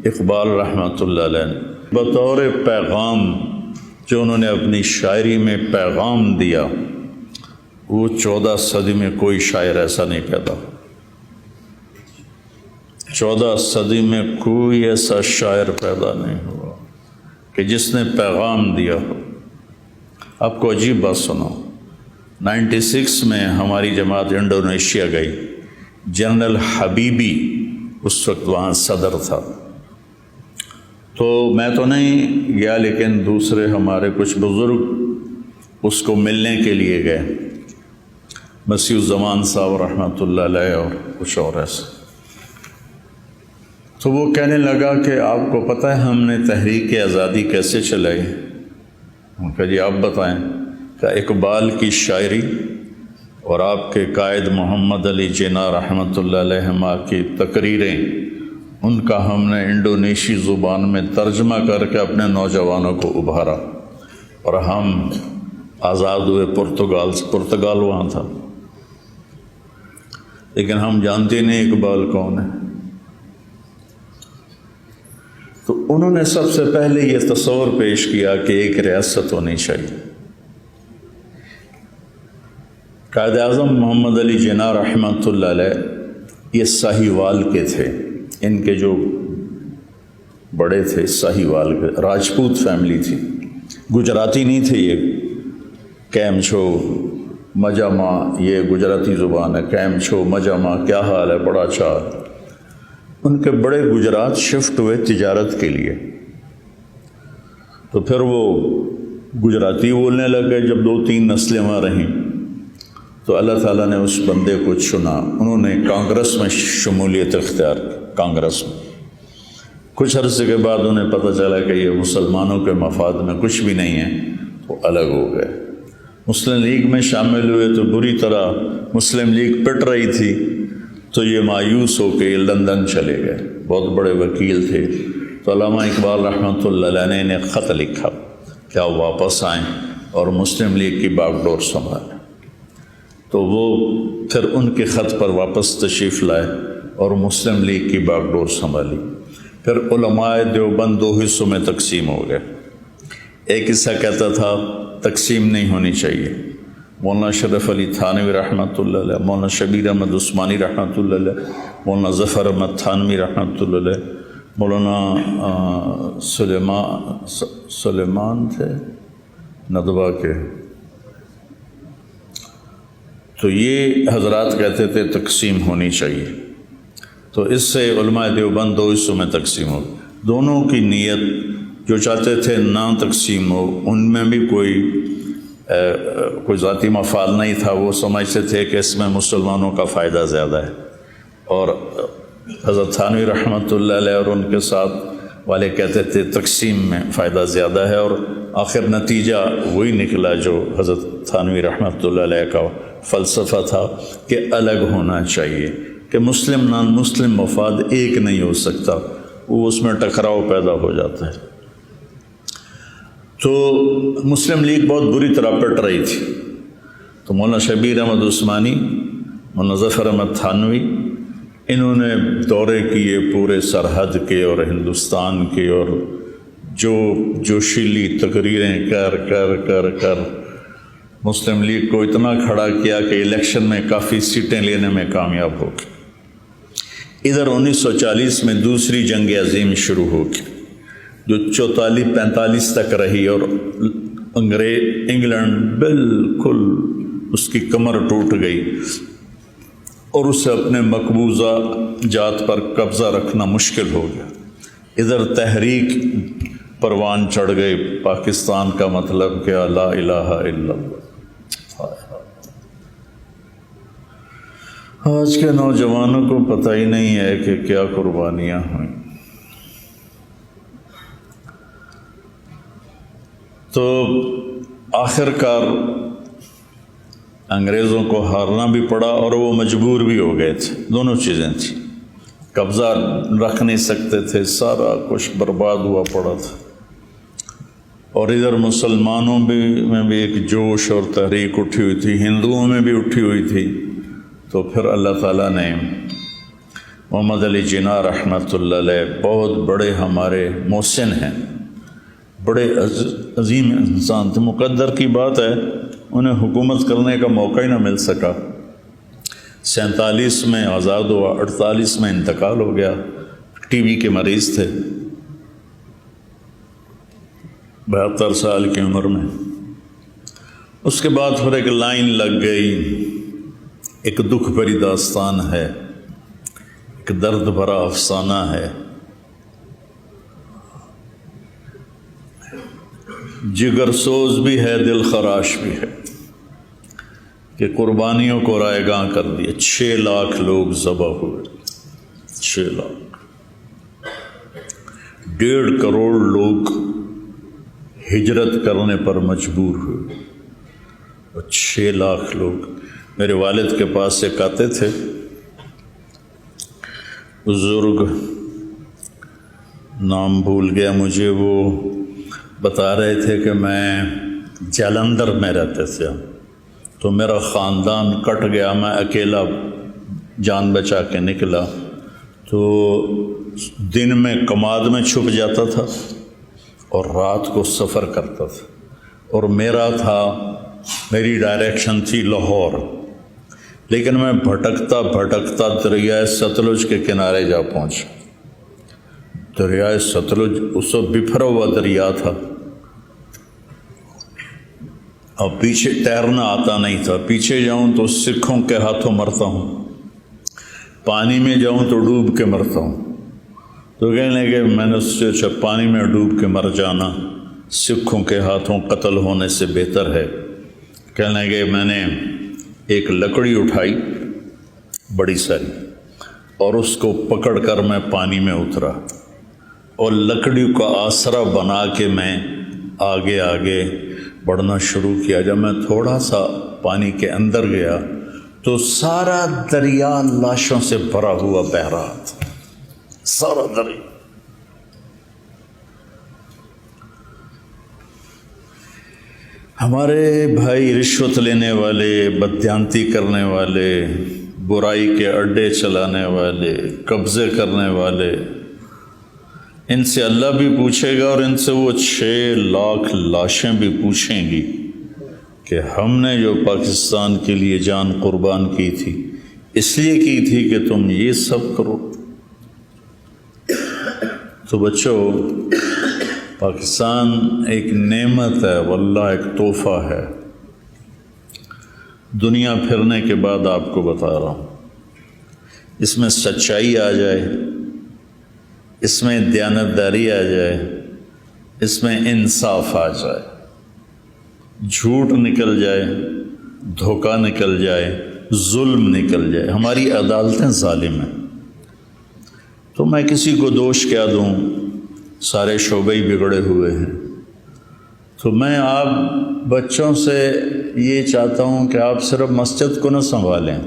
اقبال رحمۃ اللہ علیہ نے بطور پیغام جو انہوں نے اپنی شاعری میں پیغام دیا، وہ 14 صدی میں کوئی شاعر ایسا نہیں پیدا، 14 صدی میں کوئی ایسا شاعر پیدا نہیں ہوا کہ جس نے پیغام دیا ہو۔ آپ کو عجیب بات سناؤ، 96 میں ہماری جماعت انڈونیشیا گئی، جنرل حبیبی اس وقت وہاں صدر تھا۔ تو میں تو نہیں گیا، لیکن دوسرے ہمارے کچھ بزرگ اس کو ملنے کے لیے گئے، مسیح الزمان صاحب رحمۃ اللہ علیہ اور کچھ اور ایسے۔ تو وہ کہنے لگا کہ آپ کو پتہ ہے ہم نے تحریک آزادی کیسے چلائی؟ ان کا جی آپ بتائیں۔ کہ اقبال کی شاعری اور آپ کے قائد محمد علی جناح رحمۃ اللہ علیہ کی تقریریں، ان کا ہم نے انڈونیشی زبان میں ترجمہ کر کے اپنے نوجوانوں کو ابھارا، اور ہم آزاد ہوئے پرتگال وہاں تھا، لیکن ہم جانتے نہیں اقبال کون ہے۔ تو انہوں نے سب سے پہلے یہ تصور پیش کیا کہ ایک ریاست ہونی چاہیے۔ قائد اعظم محمد علی جناح رحمۃ اللہ علیہ یہ ساہیوال کے تھے، ان کے جو بڑے تھے ساہیوال کے، راجپوت فیملی تھی، گجراتی نہیں تھے یہ۔ کیم چھو مجامہ، یہ گجراتی زبان ہے، کیم چھو مجامہ، کیا حال ہے، بڑا اچھا حال۔ ان کے بڑے گجرات شفٹ ہوئے تجارت کے لیے، تو پھر وہ گجراتی بولنے لگ گئے۔ جب 2-3 نسلیں وہاں رہیں تو اللہ تعالیٰ نے اس بندے کو چنا، انہوں نے کانگریس میں شمولیت اختیار کی۔ کانگریس میں کچھ عرصے کے بعد انہیں پتہ چلا کہ یہ مسلمانوں کے مفاد میں کچھ بھی نہیں ہے، تو الگ ہو گئے۔ مسلم لیگ میں شامل ہوئے تو بری طرح مسلم لیگ پٹ رہی تھی، تو یہ مایوس ہو کے لندن چلے گئے، بہت بڑے وکیل تھے۔ تو علامہ اقبال رحمۃ اللہ علیہ نے خط لکھا کہ آپ واپس آئیں اور مسلم لیگ کی باغ ڈور سنبھالیں۔ تو وہ پھر ان کے خط پر واپس تشریف لائے اور مسلم لیگ کی باغ ڈور سنبھالی۔ پھر علماء دیوبند دو حصوں میں تقسیم ہو گئے۔ ایک حصہ کہتا تھا تقسیم نہیں ہونی چاہیے، مولانا شرف علی تھانوی رحمۃ اللہ علیہ، مولانا شبیر احمد عثمانی رحمۃ اللہ علیہ، مولانا ظفر احمد تھانوی رحمۃ اللہ علیہ، مولانا سلیمان تھے ندوہ کے، تو یہ حضرات کہتے تھے تقسیم ہونی چاہیے۔ تو اس سے علماء دیوبند دو حصوں میں تقسیم ہو۔ دونوں کی نیت، جو چاہتے تھے نہ تقسیم ہو، ان میں بھی کوئی ذاتی مفاد نہیں تھا، وہ سمجھتے تھے کہ اس میں مسلمانوں کا فائدہ زیادہ ہے، اور حضرت تھانوی رحمۃ اللہ علیہ اور ان کے ساتھ والے کہتے تھے تقسیم میں فائدہ زیادہ ہے، اور آخر نتیجہ وہی نکلا جو حضرت تھانوی رحمۃ اللہ علیہ کا فلسفہ تھا کہ الگ ہونا چاہیے، کہ مسلم نان مسلم مفاد ایک نہیں ہو سکتا، وہ اس میں ٹکراؤ پیدا ہو جاتا ہے۔ تو مسلم لیگ بہت بری طرح پٹ رہی تھی، تو مولانا شبیر احمد عثمانی، مولانا ظفر احمد تھانوی، انہوں نے دورے کیے پورے سرحد کے اور ہندوستان کے، اور جو جوشیلی تقریریں کر کر کر کر مسلم لیگ کو اتنا کھڑا کیا کہ الیکشن میں کافی سیٹیں لینے میں کامیاب ہو گئی۔ ادھر 1940 میں دوسری جنگ عظیم شروع ہو گئی، جو 44-45 تک رہی، اور انگلینڈ بالکل اس کی کمر ٹوٹ گئی اور اسے اپنے مقبوضہ جات پر قبضہ رکھنا مشکل ہو گیا۔ ادھر تحریک پروان چڑھ گئی، پاکستان کا مطلب کیا، لا الہ الا اللہ۔ آج کے نوجوانوں کو پتہ ہی نہیں ہے کہ کیا قربانیاں ہوئیں۔ تو آخر کار انگریزوں کو ہارنا بھی پڑا اور وہ مجبور بھی ہو گئے تھے، دونوں چیزیں تھیں، قبضہ رکھ نہیں سکتے تھے، سارا کچھ برباد ہوا پڑا تھا، اور ادھر مسلمانوں میں بھی ایک جوش اور تحریک اٹھی ہوئی تھی، ہندوؤں میں بھی اٹھی ہوئی تھی۔ تو پھر اللہ تعالیٰ نے محمد علی جناح رحمۃ اللہ علیہ، بہت بڑے ہمارے محسن ہیں، بڑے عظیم انسان تھے، مقدر کی بات ہے انہیں حکومت کرنے کا موقع ہی نہ مل سکا۔ 47 میں آزاد ہوا، 48 میں انتقال ہو گیا، ٹی بی کے مریض تھے 72 سال کی عمر میں۔ اس کے بعد پھر ایک لائن لگ گئی، ایک دکھ بھری داستان ہے، ایک درد بھرا افسانہ ہے، جگر سوز بھی ہے، دل خراش بھی ہے، کہ قربانیوں کو رائے گاں کر دیا، 6 لاکھ لوگ ذبح ہوئے، 6 لاکھ، 1.5 کروڑ لوگ ہجرت کرنے پر مجبور ہوئے، اور 6 لاکھ لوگ۔ میرے والد کے پاس ایک آتے تھے بزرگ، نام بھول گیا مجھے، وہ بتا رہے تھے کہ میں جالندھر میں رہتے تھے، تو میرا خاندان کٹ گیا، میں اکیلا جان بچا کے نکلا، تو دن میں کماد میں چھپ جاتا تھا اور رات کو سفر کرتا تھا، اور میری ڈائریکشن تھی لاہور، لیکن میں بھٹکتا بھٹکتا دریائے ستلج کے کنارے جا پہنچا۔ دریائے ستلج اس وقت بفرا ہوا دریا تھا، اور پیچھے تیرنا آتا نہیں تھا، پیچھے جاؤں تو سکھوں کے ہاتھوں مرتا ہوں، پانی میں جاؤں تو ڈوب کے مرتا ہوں۔ تو کہنے لگے میں نے سوچا پانی میں ڈوب کے مر جانا سکھوں کے ہاتھوں قتل ہونے سے بہتر ہے۔ کہنے لگے میں نے ایک لکڑی اٹھائی بڑی ساری اور اس کو پکڑ کر میں پانی میں اترا اور لکڑی کا آسرا بنا کے میں آگے آگے بڑھنا شروع کیا۔ جب میں تھوڑا سا پانی کے اندر گیا تو سارا دریا لاشوں سے بھرا ہوا بہہ رہا تھا، سارا دریا۔ ہمارے بھائی رشوت لینے والے، بددیانتی کرنے والے، برائی کے اڈے چلانے والے، قبضے کرنے والے، ان سے اللہ بھی پوچھے گا اور ان سے وہ 6 لاکھ لاشیں بھی پوچھیں گی کہ ہم نے جو پاکستان کے لیے جان قربان کی تھی اس لیے کی تھی کہ تم یہ سب کرو۔ تو بچوں، پاکستان ایک نعمت ہے واللہ، ایک تحفہ ہے۔ دنیا پھرنے کے بعد آپ کو بتا رہا ہوں، اس میں سچائی آ جائے، اس میں دیانتداری آ جائے، اس میں انصاف آ جائے، جھوٹ نکل جائے، دھوکہ نکل جائے، ظلم نکل جائے۔ ہماری عدالتیں ظالم ہیں، تو میں کسی کو دوش کیا دوں، سارے شعبے ہی بگڑے ہوئے ہیں۔ تو میں آپ بچوں سے یہ چاہتا ہوں کہ آپ صرف مسجد کو نہ سنبھالیں،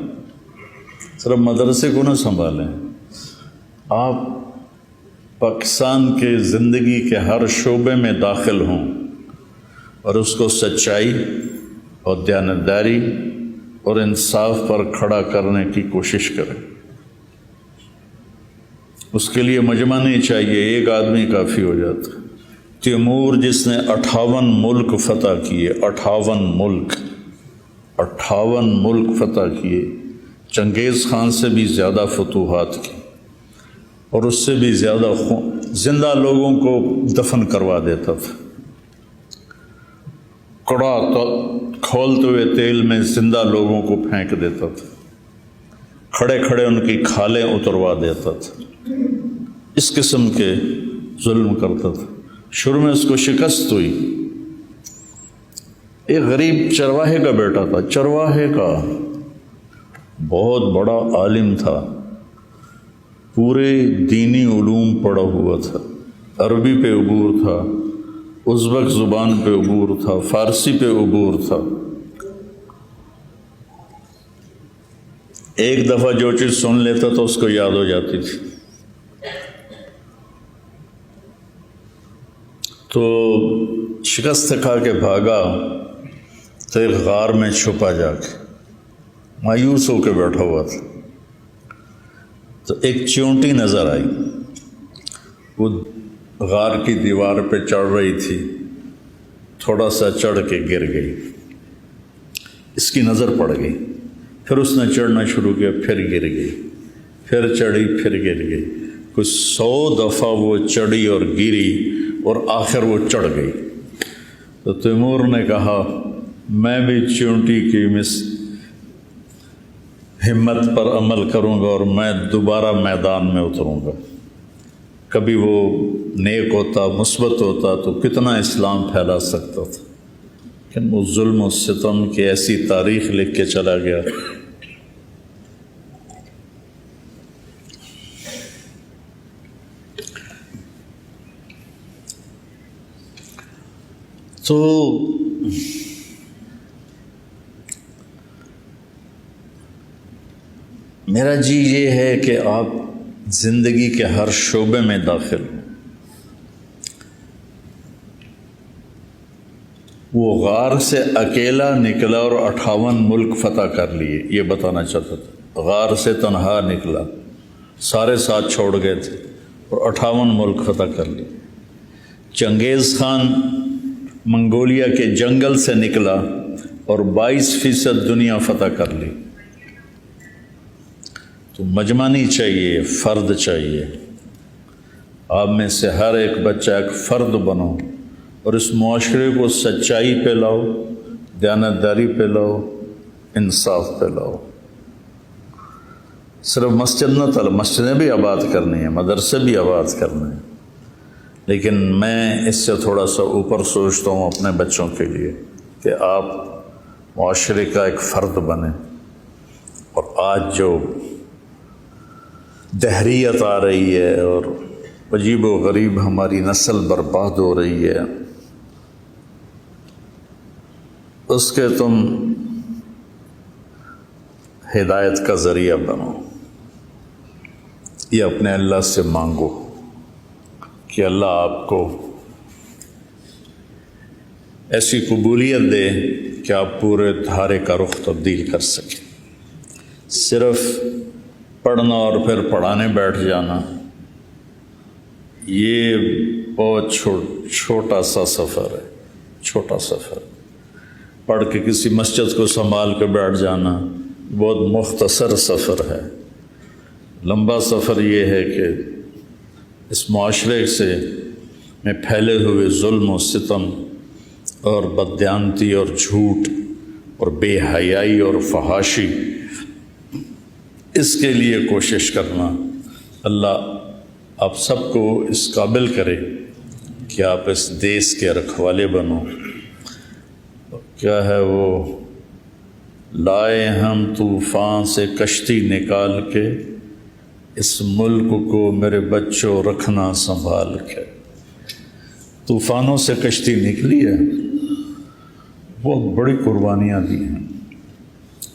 صرف مدرسے کو نہ سنبھالیں، آپ پاکستان کے زندگی کے ہر شعبے میں داخل ہوں اور اس کو سچائی اور دیانتداری اور انصاف پر کھڑا کرنے کی کوشش کریں۔ اس کے لیے مجمع نہیں چاہیے، ایک آدمی کافی ہو جاتا ہے۔ تیمور جس نے 58 ملک فتح کیے، 58 ملک فتح کیے، چنگیز خان سے بھی زیادہ فتوحات کی اور اس سے بھی زیادہ زندہ لوگوں کو دفن کروا دیتا تھا، کڑا کھولتے ہوئے تیل میں زندہ لوگوں کو پھینک دیتا تھا، کھڑے کھڑے ان کی کھالیں اتروا دیتا تھا، اس قسم کے ظلم کرتا تھا۔ شروع میں اس کو شکست ہوئی، ایک غریب چرواہے کا بیٹا تھا، چرواہے کا، بہت بڑا عالم تھا، پورے دینی علوم پڑھا ہوا تھا، عربی پہ عبور تھا، ازبک زبان پہ عبور تھا، فارسی پہ عبور تھا۔ ایک دفعہ جو چیز سن لیتا تو اس کو یاد ہو جاتی تھی۔ تو شکست کھا کے بھاگا تو ایک غار میں چھپا جا کے مایوس ہو کے بیٹھا ہوا تھا، تو ایک چیونٹی نظر آئی، وہ غار کی دیوار پہ چڑھ رہی تھی، تھوڑا سا چڑھ کے گر گئی، اس کی نظر پڑ گئی، پھر اس نے چڑھنا شروع کیا، پھر گر گئی، پھر چڑھی، پھر گر گئی، کچھ 100 دفعہ وہ چڑھی اور گری اور آخر وہ چڑھ گئی۔ تو تیمور نے کہا میں بھی چیونٹی کی ہمت پر عمل کروں گا اور میں دوبارہ میدان میں اتروں گا۔ کبھی وہ نیک ہوتا، مثبت ہوتا تو کتنا اسلام پھیلا سکتا تھا، لیکن وہ ظلم و ستم کی ایسی تاریخ لکھ کے چلا گیا۔ تو میرا جی یہ ہے کہ آپ زندگی کے ہر شعبے میں داخل ہوں۔ وہ غار سے اکیلا نکلا اور 58 ملک فتح کر لیے، یہ بتانا چاہتا تھا۔ غار سے تنہا نکلا، سارے ساتھ چھوڑ گئے تھے اور 58 ملک فتح کر لیے۔ چنگیز خان منگولیا کے جنگل سے نکلا اور 22% دنیا فتح کر لی۔ تو مجمع نہیں چاہیے، فرد چاہیے۔ آپ میں سے ہر ایک بچہ ایک فرد بنو اور اس معاشرے کو سچائی پہ لاؤ، دیانتداری پہ لاؤ، انصاف پہ لاؤ۔ صرف مسجد نہ تل، مسجدیں بھی آباد کرنی ہیں، مدرسے بھی آباد کرنے ہیں، لیکن میں اس سے تھوڑا سا اوپر سوچتا ہوں اپنے بچوں کے لیے کہ آپ معاشرے کا ایک فرد بنیں۔ اور آج جو دہریت آ رہی ہے اور عجیب و غریب ہماری نسل برباد ہو رہی ہے، اس کے تم ہدایت کا ذریعہ بنو۔ یہ اپنے اللہ سے مانگو کہ اللہ آپ کو ایسی قبولیت دے کہ آپ پورے دھارے کا رخ تبدیل کر سکیں۔ صرف پڑھنا اور پھر پڑھانے بیٹھ جانا یہ بہت چھوٹا سا سفر ہے، چھوٹا سفر۔ پڑھ کے کسی مسجد کو سنبھال کے بیٹھ جانا بہت مختصر سفر ہے۔ لمبا سفر یہ ہے کہ اس معاشرے سے میں پھیلے ہوئے ظلم و ستم اور بددیانتی اور جھوٹ اور بے حیائی اور فحاشی، اس کے لیے کوشش کرنا۔ اللہ آپ سب کو اس قابل کرے کہ آپ اس دیس کے رکھوالے بنو۔ کیا ہے وہ، لائے ہم طوفان سے کشتی نکال کے، اس ملک کو میرے بچوں رکھنا سنبھال کے۔ طوفانوں سے کشتی نکلی ہے، بہت بڑی قربانیاں دی ہیں،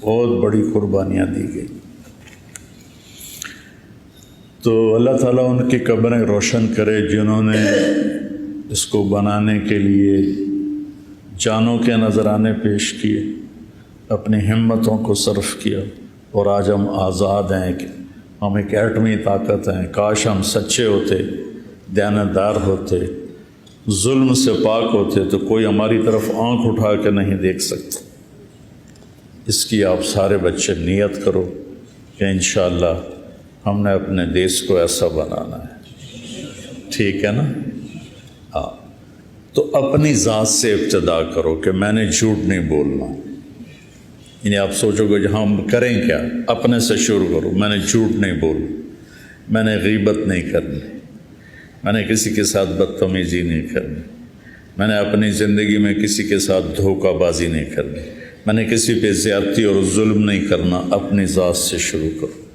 بہت بڑی قربانیاں دی گئی۔ تو اللہ تعالیٰ ان کی قبریں روشن کرے جنہوں نے اس کو بنانے کے لیے جانوں کے نذرانے پیش کیے، اپنی ہمتوں کو صرف کیا، اور آج ہم آزاد ہیں کہ ہم ایک ایٹمی طاقت ہیں۔ کاش ہم سچے ہوتے، دیانتدار ہوتے، ظلم سے پاک ہوتے تو کوئی ہماری طرف آنکھ اٹھا کے نہیں دیکھ سکتا۔ اس کی آپ سارے بچے نیت کرو کہ انشاءاللہ ہم نے اپنے دیس کو ایسا بنانا ہے، ٹھیک ہے نا؟ ہاں، تو اپنی ذات سے ابتدا کرو کہ میں نے جھوٹ نہیں بولنا۔ یعنی آپ سوچو گے ہم کریں کیا، اپنے سے شروع کرو۔ میں نے جھوٹ نہیں بولنا، میں نے غیبت نہیں کرنی، میں نے کسی کے ساتھ بدتمیزی نہیں کرنی، میں نے اپنی زندگی میں کسی کے ساتھ دھوکہ بازی نہیں کرنی، میں نے کسی پہ زیادتی اور ظلم نہیں کرنا۔ اپنی ذات سے شروع کرو۔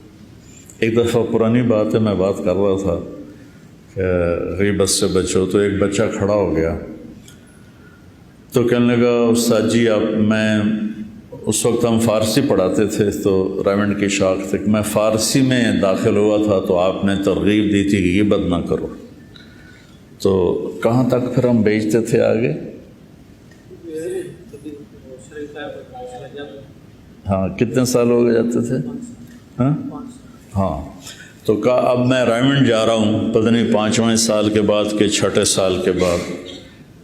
ایک دفعہ پرانی بات ہے، میں بات کر رہا تھا کہ غیبت سے بچو، تو ایک بچہ کھڑا ہو گیا تو کہنے لگا استاد جی آپ، میں اس وقت ہم فارسی پڑھاتے تھے تو ریونڈ کی شاخ تک میں فارسی میں داخل ہوا تھا، تو آپ نے ترغیب دی تھی کہ غیبت نہ کرو۔ تو کہاں تک پھر ہم بیچتے تھے آگے؟ ہاں، کتنے سال ہو گئے جاتے تھے؟ ہاں، تو کہا اب میں ریونڈ جا رہا ہوں، پتہ نہیں 5ویں سال کے بعد کہ 6 سال کے بعد۔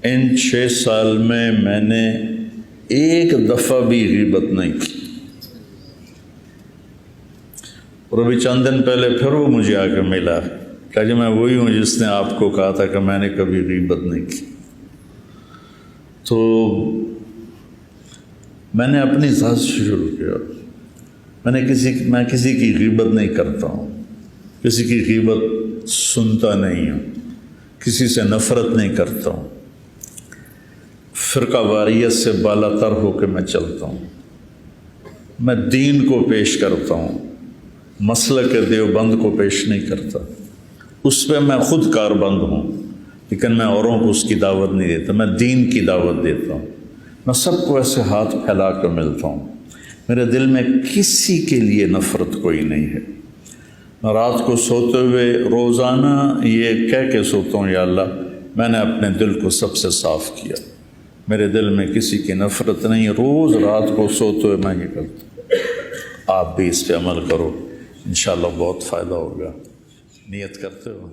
ان 6 سال میں نے ایک دفعہ بھی غیبت نہیں کی۔ اور ابھی چند دن پہلے پھر وہ مجھے آ کے ملا، کہا جی میں وہی ہوں جس نے آپ کو کہا تھا کہ میں نے کبھی غیبت نہیں کی۔ تو میں نے اپنی ذات سے شروع کیا۔ میں کسی کی غیبت نہیں کرتا ہوں، کسی کی غیبت سنتا نہیں ہوں، کسی سے نفرت نہیں کرتا ہوں، فرقہ واریت سے بالا تر ہو کے میں چلتا ہوں، میں دین کو پیش کرتا ہوں، مسلک دیوبند کو پیش نہیں کرتا۔ اس پہ میں خود کاربند ہوں، لیکن میں اوروں کو اس کی دعوت نہیں دیتا، میں دین کی دعوت دیتا ہوں۔ میں سب کو ایسے ہاتھ پھیلا کر ملتا ہوں، میرے دل میں کسی کے لیے نفرت کوئی نہیں ہے۔ میں رات کو سوتے ہوئے روزانہ یہ کہہ کے سوتا ہوں، یا اللہ میں نے اپنے دل کو سب سے صاف کیا، میرے دل میں کسی کی نفرت نہیں۔ روز رات کو سوتے ہوئے میں یہ کرتا ہوں۔ آپ بھی اس پہ عمل کرو، انشاءاللہ بہت فائدہ ہوگا۔ نیت کرتے ہو؟